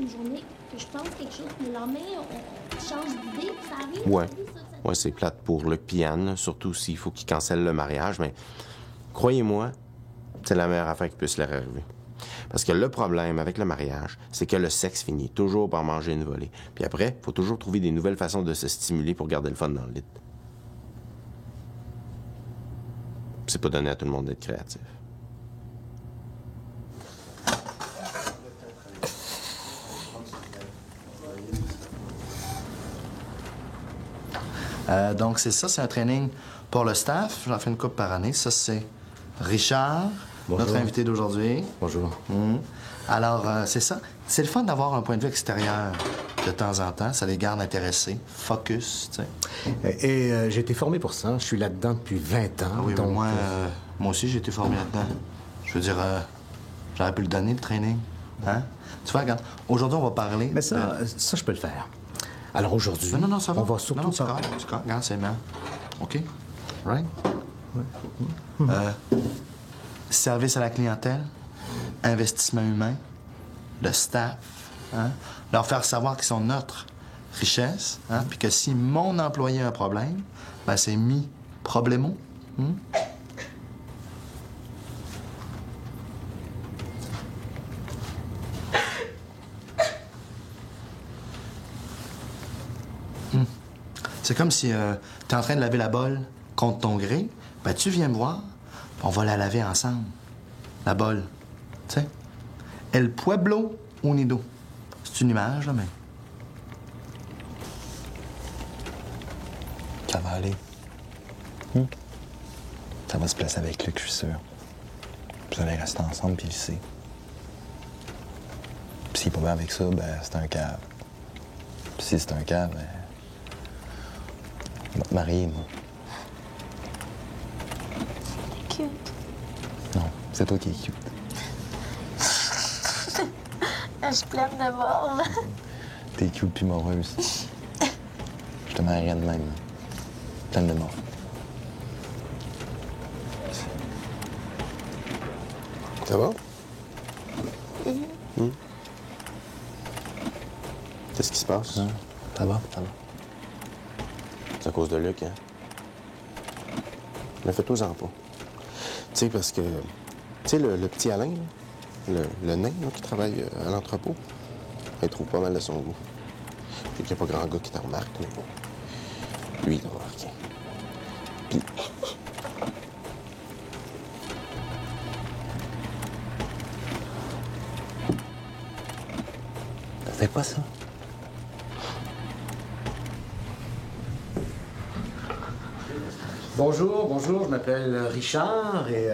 une journée que je pense quelque chose, mais le lendemain, on change d'idée, ça arrive. Ouais. Ça arrive, ça. Ouais, c'est plate pour Luc et Anne, surtout s'il faut qu'ils cancellent le mariage, mais croyez-moi, c'est la meilleure affaire qui puisse leur arriver. Parce que le problème avec le mariage, c'est que le sexe finit toujours par manger une volée. Puis après, il faut toujours trouver des nouvelles façons de se stimuler pour garder le fun dans le lit. C'est pas donné à tout le monde d'être créatif. Donc, c'est ça, c'est un training pour le staff. J'en fais une couple par année. Ça, c'est Richard, Bonjour. notre invité d'aujourd'hui. Bonjour. Alors, c'est ça. C'est le fun d'avoir un point de vue extérieur de temps en temps. Ça les garde intéressés, focus, tu sais. Et j'ai été formé pour ça. Je suis là-dedans depuis 20 ans. Ah oui, donc, mais moi aussi, j'ai été formé là-dedans. Je veux dire, j'aurais pu le donner, le training. Hein? Tu vois, regarde, aujourd'hui, on va parler... Mais ça, ça, je peux le faire. Alors aujourd'hui, Non, ça va. on va surtout... Non, c'est correct, c'est correct. Regarde, c'est bien. OK? Right? Service à la clientèle, investissement humain, le staff, hein? Leur faire savoir qu'ils sont notre richesse, hein? Puis que si mon employé a un problème, ben c'est mi problemo. C'est comme si t'es en train de laver la bolle contre ton gré. Ben, tu viens me voir, puis on va la laver ensemble. La bolle. Tu sais? El Pueblo Unido. C'est une image, là, mais. Ça va aller. Ça va se placer avec Luc, je suis sûr. Puis vous allez rester ensemble, puis il le sait. Puis s'il est pas bien avec ça, ben, c'est un cave. Puis si c'est un cave, ben. Je vais te marier, moi. Cute. Non, c'est toi qui es cute. Je suis pleine de bornes. T'es cute puis morose. Je te marierai de même. Pleine de mort. Ça va? Qu'est-ce qui se passe? Ça va, ça va. C'est à cause de Luc, hein? Mais fais-toi-en pas. Tu sais, parce que... Tu sais, le petit Alain, là, le nain là, qui travaille à l'entrepôt, il trouve pas mal de son goût. Puis qu'il n'y a pas grand gars qui t'en remarque, mais bon. Lui, il t'a remarqué. Puis... Fais pas ça. Bonjour, je m'appelle Richard et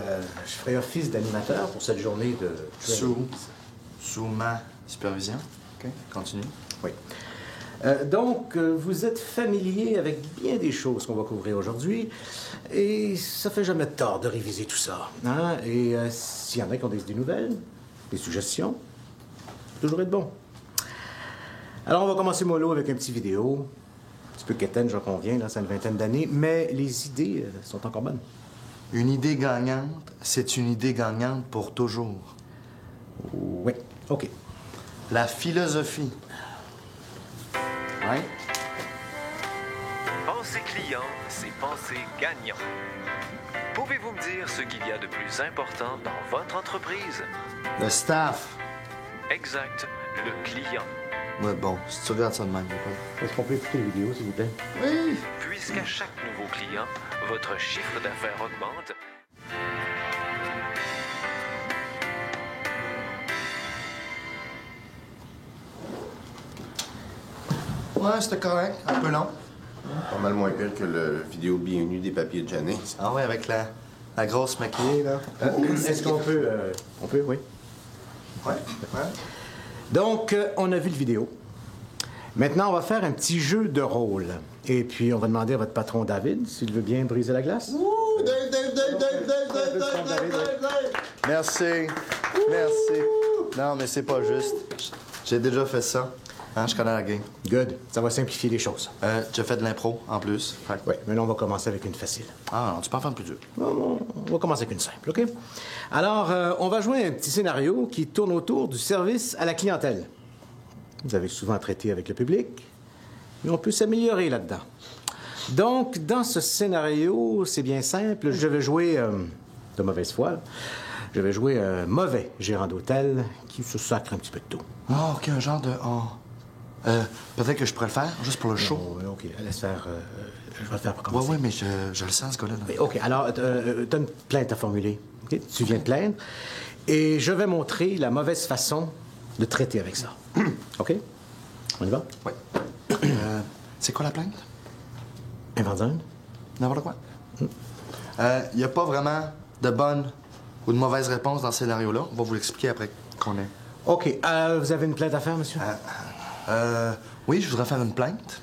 je ferai office d'animateur pour cette journée de... Sous ma supervision. OK, continue. Oui. Donc, vous êtes familier avec bien des choses qu'on va couvrir aujourd'hui et ça fait jamais de tort de réviser tout ça. Hein? Et s'il y en a qui ont des idées nouvelles, des suggestions, c'est toujours être bon. Alors, on va commencer mollo avec un petit vidéo. Un petit peu quétaine, j'en conviens, là, c'est une vingtaine d'années, mais les idées sont encore bonnes. Une idée gagnante, c'est une idée gagnante pour toujours. Oui, OK. La philosophie. Ouais. Pensez client, c'est penser gagnant. Pouvez-vous me dire ce qu'il y a de plus important dans votre entreprise? Le staff. Exact, le client. Ouais, bon, si tu regardes ça de même, pas. Est-ce qu'on peut écouter la vidéo, s'il vous plaît? Oui. Puisqu'à chaque nouveau client, votre chiffre d'affaires augmente, Ouais, c'était correct. Un peu long. Pas mal moins pire que le vidéo bienvenue des papiers de Janice. Ah ouais, avec la grosse maquillée, là. Est-ce qu'on peut... On peut, oui. Ouais. Donc, on a vu le vidéo. Maintenant, on va faire un petit jeu de rôle. Et puis, on va demander à votre patron David s'il veut bien briser la glace. Merci. Merci. Non, mais c'est pas juste. J'ai déjà fait ça. Hein, je connais la game. Good. Ça va simplifier les choses. Tu as fait de l'impro, en plus. Fait que- Oui, mais là, on va commencer avec une facile. Ah non, tu peux en faire plus dur. On va commencer avec une simple, OK? Alors, on va jouer un petit scénario qui tourne autour du service à la clientèle. Vous avez souvent traité avec le public. Mais on peut s'améliorer là-dedans. Donc, dans ce scénario, c'est bien simple. Je vais jouer, de mauvaise foi, je vais jouer un mauvais gérant d'hôtel qui se sacre un petit peu de tout. Ah, OK, un genre de... peut-être que je pourrais le faire, juste pour le show. Oh, OK, laisse faire. Je vais le faire pour Oui, commencer. oui, mais je le sens, ce gars-là. Mais, OK, alors, t'as une plainte à formuler. OK? Tu viens de plaindre. Et je vais montrer la mauvaise façon de traiter avec ça. OK? On y va? Oui. C'est quoi la plainte? Invente une. N'importe quoi. Il n'y a pas vraiment de bonne ou de mauvaise réponse dans ce scénario-là. On va vous l'expliquer après qu'on est. OK. Vous avez une plainte à faire, monsieur? Oui, je voudrais faire une plainte.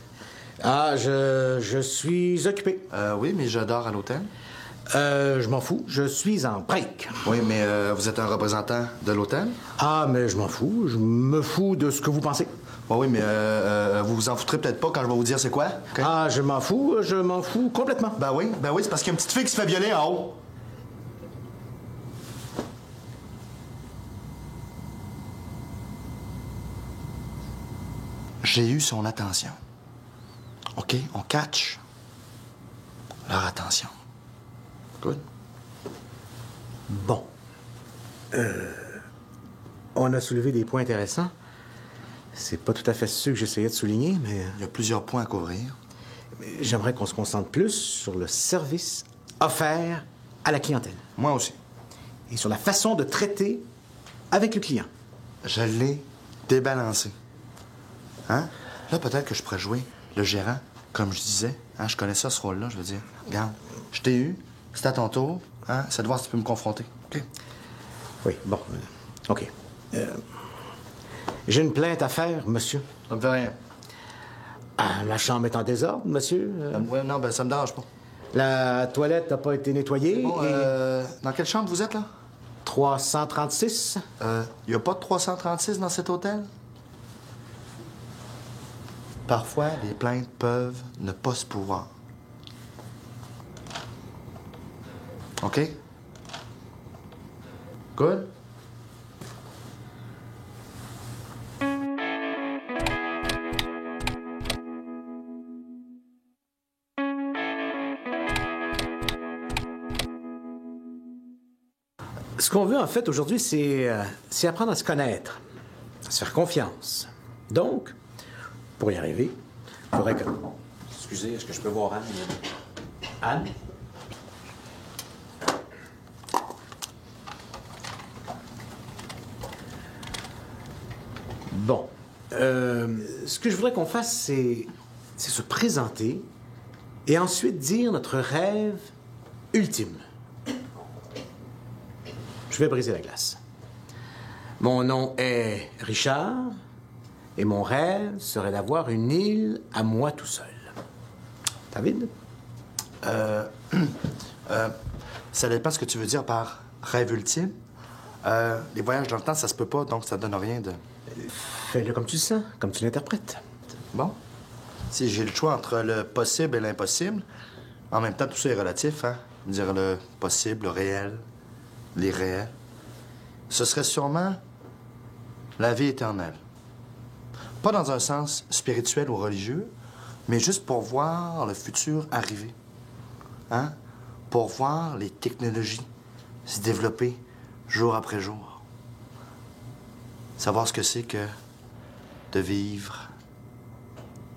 Ah, je suis occupé. Oui, mais je dors à l'hôtel. Je m'en fous. Je suis en break. Oui, mais vous êtes un représentant de l'hôtel? Ah, mais je m'en fous. Je me fous de ce que vous pensez. Oui, mais vous vous en foutrez peut-être pas quand je vais vous dire c'est quoi? OK? Ah, je m'en fous complètement. Ben oui, c'est parce qu'il y a une petite fille qui se fait violer en haut. J'ai eu son attention. OK? On catch leur attention. Good? Bon. On a soulevé des points intéressants. C'est pas tout à fait ce que j'essayais de souligner, mais Il y a plusieurs points à couvrir. j'aimerais qu'on se concentre plus sur le service offert à la clientèle Moi aussi. et sur la façon de traiter avec le client. Je l'ai débalancé. Hein? Là, peut-être que je pourrais jouer le gérant, comme je disais. Hein? Je connais ça, ce rôle-là. Je veux dire, regarde, je t'ai eu, c'est à ton tour. Hein? C'est de voir si tu peux me confronter. OK? Oui, bon. OK. J'ai une plainte à faire, monsieur. Ça me fait rien. Ah, la chambre est en désordre, monsieur. Ouais, non, ben ça me dérange pas. La toilette n'a pas été nettoyée. Bon, et dans quelle chambre vous êtes, là? 336. Il n'y a pas de 336 dans cet hôtel? Parfois, les plaintes peuvent ne pas se pouvoir. OK? Good? Ce qu'on veut, en fait, aujourd'hui, c'est apprendre à se connaître, à se faire confiance. Donc, pour y arriver, il faudrait que... Excusez, est-ce que je peux voir Anne? Anne? Bon. Ce que je voudrais qu'on fasse, c'est se présenter et ensuite dire notre rêve ultime. Je vais briser la glace. Mon nom est Richard et mon rêve serait d'avoir une île à moi tout seul. David? Ça dépend ce que tu veux dire par rêve ultime. Les voyages dans le temps, ça se peut pas, donc ça donne rien de... Fais-le comme tu le sens, comme tu l'interprètes. Bon. Si j'ai le choix entre le possible et l'impossible, en même temps, tout ça est relatif, hein? Dire le possible, le réel, l'irréel. Ce serait sûrement la vie éternelle. Pas dans un sens spirituel ou religieux, mais juste pour voir le futur arriver. Hein? Pour voir les technologies se développer jour après jour. Savoir ce que c'est que de vivre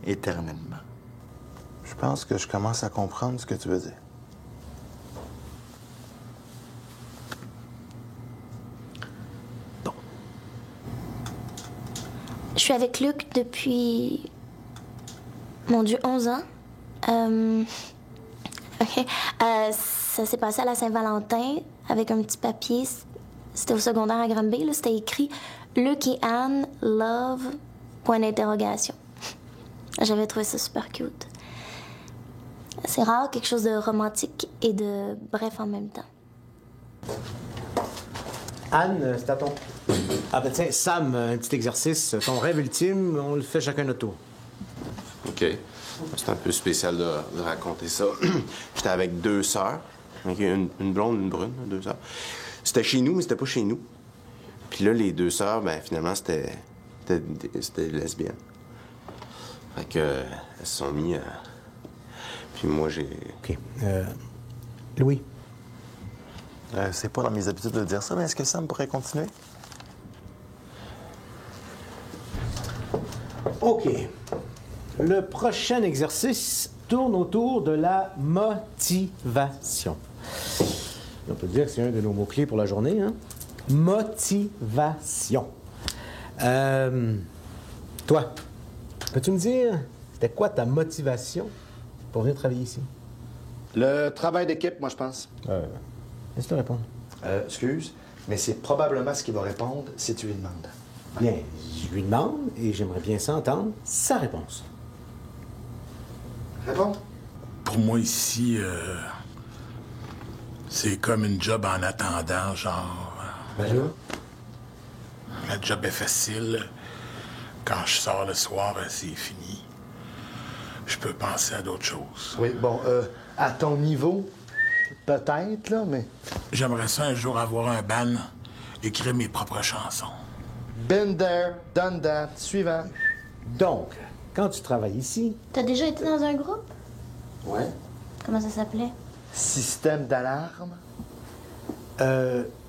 éternellement. Je pense que je commence à comprendre ce que tu veux dire. Je suis avec Luc depuis, mon Dieu, 11 ans. OK. Ça s'est passé à la Saint-Valentin avec un petit papier. C'était au secondaire à Granby. Là. C'était écrit « Luc et Anne, love, point d'interrogation ». J'avais trouvé ça super cute. C'est rare, quelque chose de romantique et de bref en même temps. Anne, c'est à ton... Ah ben tiens, Sam, un petit exercice. Ton rêve ultime, on le fait chacun notre tour. OK. C'est un peu spécial de raconter ça. J'étais avec deux sœurs. OK, une blonde, une brune, deux sœurs. C'était chez nous, mais c'était pas chez nous. Puis là, les deux sœurs, ben finalement, c'était c'était lesbienne. Fait que, elles se sont mis à... Puis moi, j'ai... OK. Louis? C'est pas dans mes habitudes de dire ça, mais est-ce que Sam pourrait continuer? OK. Le prochain exercice tourne autour de la motivation. On peut dire que c'est un de nos mots-clés pour la journée, hein? Motivation. Toi, peux-tu me dire, c'était quoi ta motivation pour venir travailler ici? Le travail d'équipe, moi, je pense. Laisse-le répondre. Excuse, mais c'est probablement ce qu'il va répondre si tu lui demandes. Bien, je lui demande et j'aimerais bien s'entendre sa réponse. Réponds. Pour moi, ici, c'est comme une job en attendant, genre... Ben là, La job est facile. Quand je sors le soir, c'est fini. Je peux penser à d'autres choses. oui, bon, à ton niveau, peut-être, là, mais... J'aimerais ça un jour avoir un band, écrire mes propres chansons. Been there, done that. Suivant. Donc, quand tu travailles ici, T'as déjà été dans un groupe? Ouais. Comment ça s'appelait? Système d'alarme.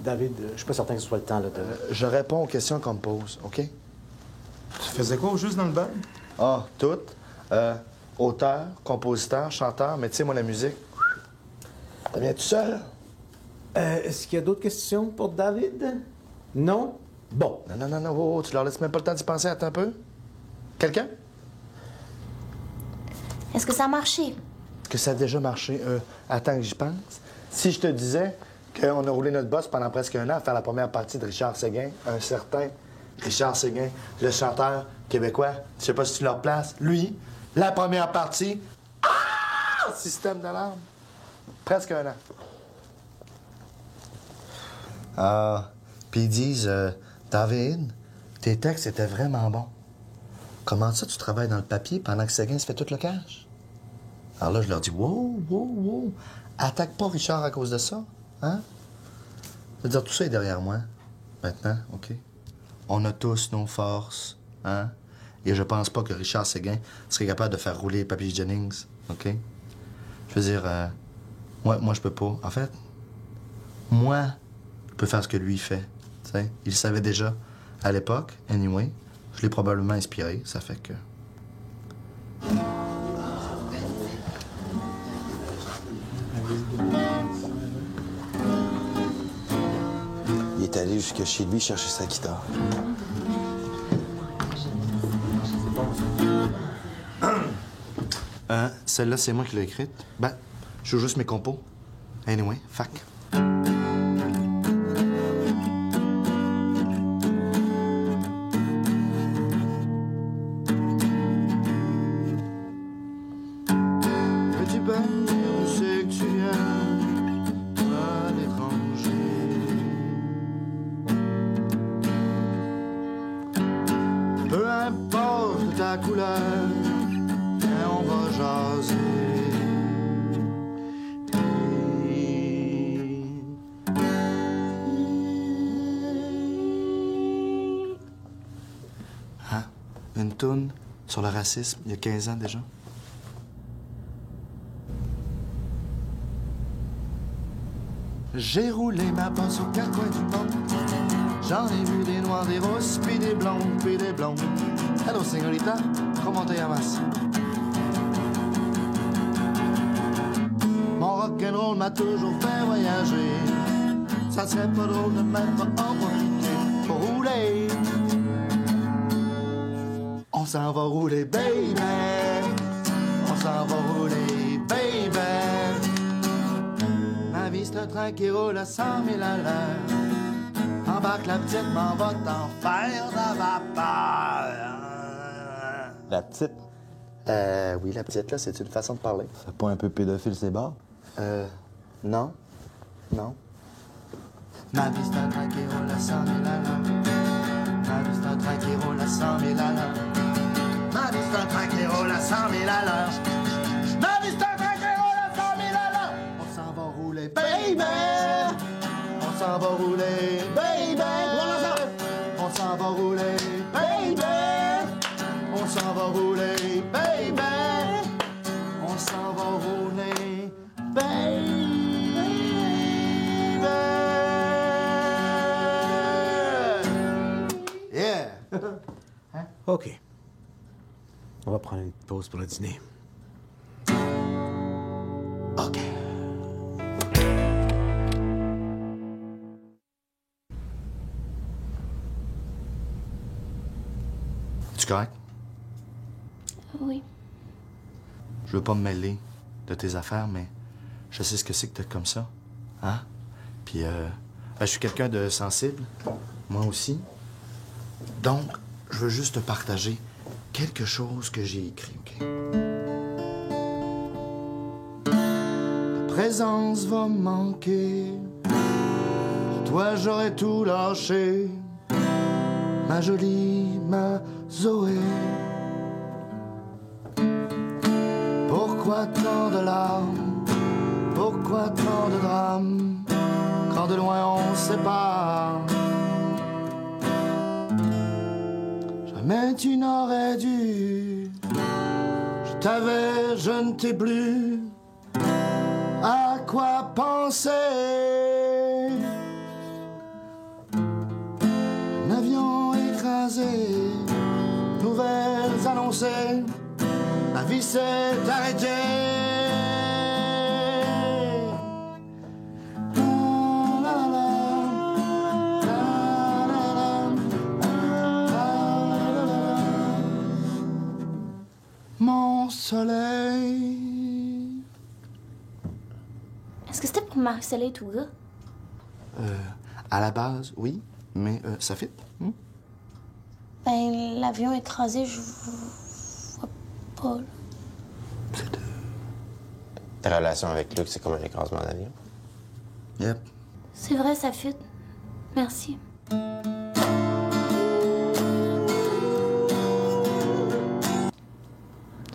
David, je suis pas certain que ce soit le temps là, de... Je réponds aux questions qu'on me pose, OK? Tu faisais quoi juste dans le band? Ah, toutes. Auteur, compositeur, chanteur, mais tu sais, moi, la musique, ça vient tout seul. Est-ce qu'il y a d'autres questions pour David? Non? Bon. Non, oh, tu leur laisses même pas le temps d'y penser, attends un peu. Quelqu'un? Est-ce que ça a marché? Que ça a déjà marché. Attends que j'y pense. Si je te disais qu'on a roulé notre boss pendant presque un an à faire la première partie de Richard Séguin, un certain Richard Séguin, le chanteur québécois, je sais pas si tu leur places, lui, la première partie, système d'alarme, presque un an. Ah, puis ils disent, David, tes textes étaient vraiment bons. Comment ça, tu travailles dans le papier pendant que Séguin se fait tout le cash? Alors là, je leur dis, wow, attaque pas Richard à cause de ça, hein? Je veux dire, tout ça est derrière moi, maintenant, OK? On a tous nos forces, hein? Et je pense pas que Richard Séguin serait capable de faire rouler Papy Jennings, OK? Je veux dire, moi, je peux pas. En fait, moi, je peux faire ce que lui fait, tu sais? Il le savait déjà à l'époque, anyway. Je l'ai probablement inspiré, ça fait que... Il est allé jusque chez lui chercher sa guitare. Celle-là, c'est moi qui l'ai écrite. Ben, je joue juste mes compos. Anyway, fac. Petit ben, où c'est que tu viens à l'étranger? Peu importe ta couleur, on va jaser. Hein? Une toune sur le racisme, il y a 15 ans déjà? J'ai roulé ma bosse aux quatre coins du monde. J'en ai vu des noirs, des rousses, puis des blondes, puis des blondes. Hello, señorita, comment te llamas? Mon rock'n'roll m'a toujours fait voyager. Ça serait pas drôle de même pas en profiter pour rouler. On s'en va rouler, baby. On s'en va rouler, baby. Ma vie, c'est un train qui roule à 100 000 à l'heure. Embarque la petite, m'en va t'en faire de vapeur. La petite, Oui, la petite, là, c'est une façon de parler. c'est pas un peu pédophile, ces bars? Non. Non. Ma vie, c'est un train qui roule à 100 000 à l'heure. Ma vie, c'est un train qui roule à 100 000 à l'heure. Ma vie, c'est un train qui roule à 100 000 à l'heure. Ma vie, c'est un train qui roule à 100 000 à l'heure. On s'en va rouler, baby. On s'en va rouler, baby. On s'en va rouler, baby. s'en va rouler, baby. On s'en va rouler, baby. Yeah. OK. On va prendre une pause pour le dîner. OK. Tu correct? Oui. Je veux pas me mêler de tes affaires, mais je sais ce que c'est que d'être comme ça. Hein? Puis, je suis quelqu'un de sensible. Moi aussi. Donc, je veux juste te partager quelque chose que j'ai écrit, OK? Ta présence va me manquer. Pour toi, j'aurais tout lâché. Ma jolie, ma Zoé. Pourquoi tant de larmes? Pourquoi tant de drames? Quand de loin on se sépare. Jamais tu n'aurais dû. Je t'avais, je ne t'ai plus. À quoi penser? Un avion écrasé, nouvelles annoncées. La vie s'est arrêtée. Mon soleil. Est-ce que c'était pour Marie-Soleil tout gars? À la base, oui, mais ça fit. Ben, l'avion écrasé, je vois pas, là. C'est de... Ta relation avec Luc, c'est comme un écrasement d'avion. Yep. C'est vrai, ça fit. Merci.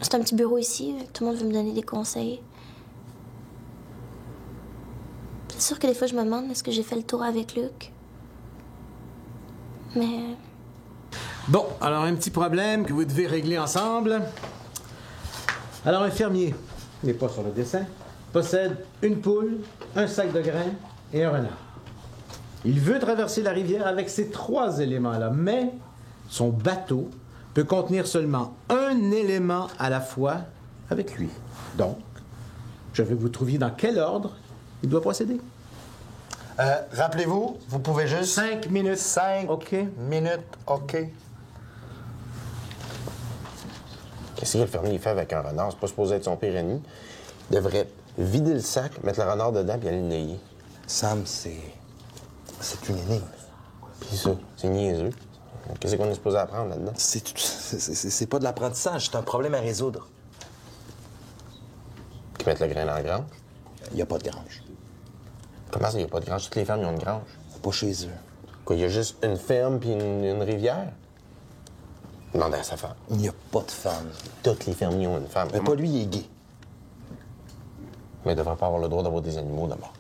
C'est un petit bureau ici, tout le monde veut me donner des conseils. C'est sûr que des fois, je me demande est-ce que j'ai fait le tour avec Luc. Mais Bon, alors un petit problème que vous devez régler ensemble. Alors, un fermier, il n'est pas sur le dessin, possède une poule, un sac de grains et un renard. Il veut traverser la rivière avec ces 3 éléments-là, mais son bateau peut contenir seulement un élément à la fois avec lui. Donc, je veux que vous trouviez dans quel ordre il doit procéder. Rappelez-vous, vous pouvez juste... 5 minutes. 5 OK. minutes, OK. Qu'est-ce que le fermier fait avec un renard? C'est pas supposé être son pire ennemi. Il devrait vider le sac, mettre le renard dedans puis aller le nailler. Sam, c'est une énigme. Puis ça, c'est niaiseux. Qu'est-ce qu'on est supposé apprendre là-dedans? C'est pas de l'apprentissage, c'est un problème à résoudre. Qu'ils mettent le grain dans la grange? Il y a pas de grange. Comment ça, il n'y a pas de grange? Toutes les fermes, ils ont une grange. Pas chez eux. Quoi, il y a juste une ferme puis une rivière? Demandez à sa femme. Il n'y a pas de femme. Toutes les fermiers ont une femme. Mais pas lui, il est gay. Mais il ne devrait pas avoir le droit d'avoir des animaux d'abord.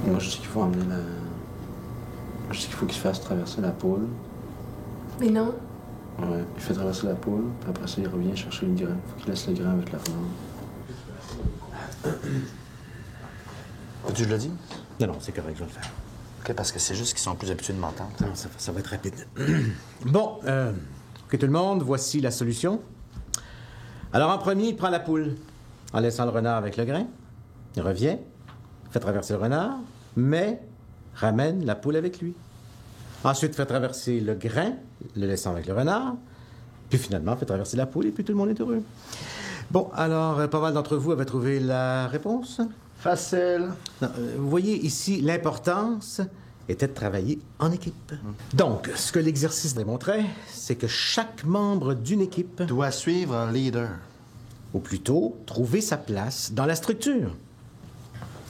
Moi, je sais qu'il faut emmener la... Je sais qu'il faut qu'il se fasse traverser la poule. Mais non. Ouais, il fait traverser la poule, puis après ça, il revient chercher le grain. Faut qu'il laisse le grain avec la femme. Tu l'as dit? Non, non, c'est correct, je vais le faire. OK, parce que c'est juste qu'ils sont plus habitués de m'entendre. Non, ça va être rapide. Bon, OK, tout le monde, voici la solution. Alors, en premier, il prend la poule, en laissant le renard avec le grain. Il revient, fait traverser le renard, mais ramène la poule avec lui. Ensuite, fait traverser le grain, le laissant avec le renard, puis finalement, fait traverser la poule, et puis tout le monde est heureux. Bon, alors, pas mal d'entre vous avaient trouvé la réponse? Facile. Non, vous voyez, ici, l'importance était de travailler en équipe. Donc, ce que l'exercice démontrait, c'est que chaque membre d'une équipe doit suivre un leader. Ou plutôt, trouver sa place dans la structure.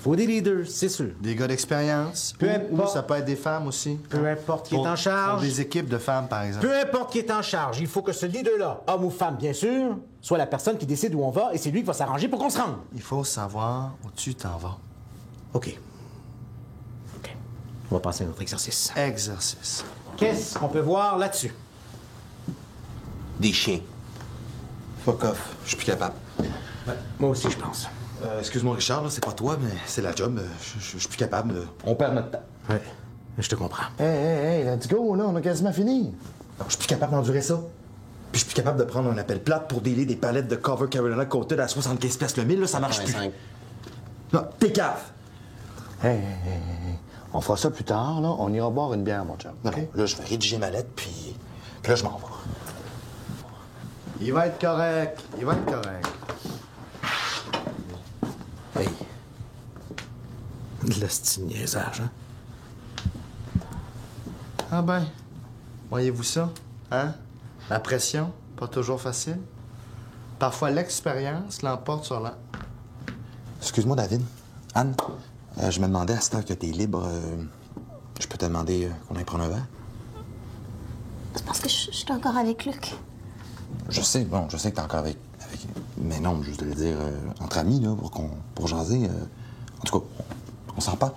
faut des leaders, c'est sûr. Des gars d'expérience. Peu Ou importe. ça peut être des femmes aussi. Peu importe qui est en charge. Pour des équipes de femmes, par exemple. Peu importe qui est en charge, il faut que ce leader-là, homme ou femme bien sûr, soit la personne qui décide où on va et c'est lui qui va s'arranger pour qu'on se rende. Il faut savoir où tu t'en vas. OK. On va passer à notre exercice. Exercice. Qu'est-ce qu'on peut voir là-dessus? Des chiens. Fuck off. Je suis plus capable. Moi aussi, je pense. Excuse-moi, Richard, là, c'est pas toi, mais c'est la job. Je suis plus capable. On perd notre temps. Ouais, je te comprends. Hey, let's go, là, on a quasiment fini. Je suis plus capable d'endurer ça. Puis je suis plus capable de prendre un appel plate pour délier des palettes de Cover Carolina Coated à 75 pièces le 1000, là, ça marche plus. Non, t'es cave. Hey. On fera ça plus tard, là. On ira boire une bière, mon chum. Non, là, je vais rédiger ma lettre, puis là, je m'en vais. Il va être correct. Il va être correct. Hey. De l'hostie de niaisage, hein? Ah ben, voyez-vous ça? Hein? La pression, pas toujours facile. Parfois, l'expérience l'emporte sur la... Excuse-moi, David. Anne, je me demandais à cette heure que t'es libre, je peux te demander qu'on aille prendre un verre? C'est parce que je suis encore avec Luc. Je sais que t'es encore avec... Mais non, juste de le dire entre amis, là, pour jaser. En tout cas, on s'en parle.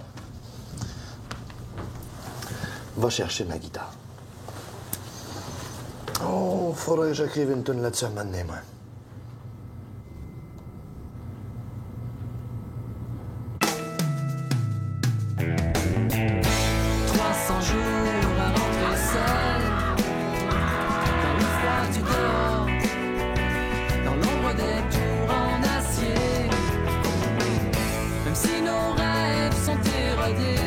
Va chercher ma guitare. Oh, faudrait que j'écrive une tune là-dessus à un moment donné, moi. Si nos rêves sont érodés,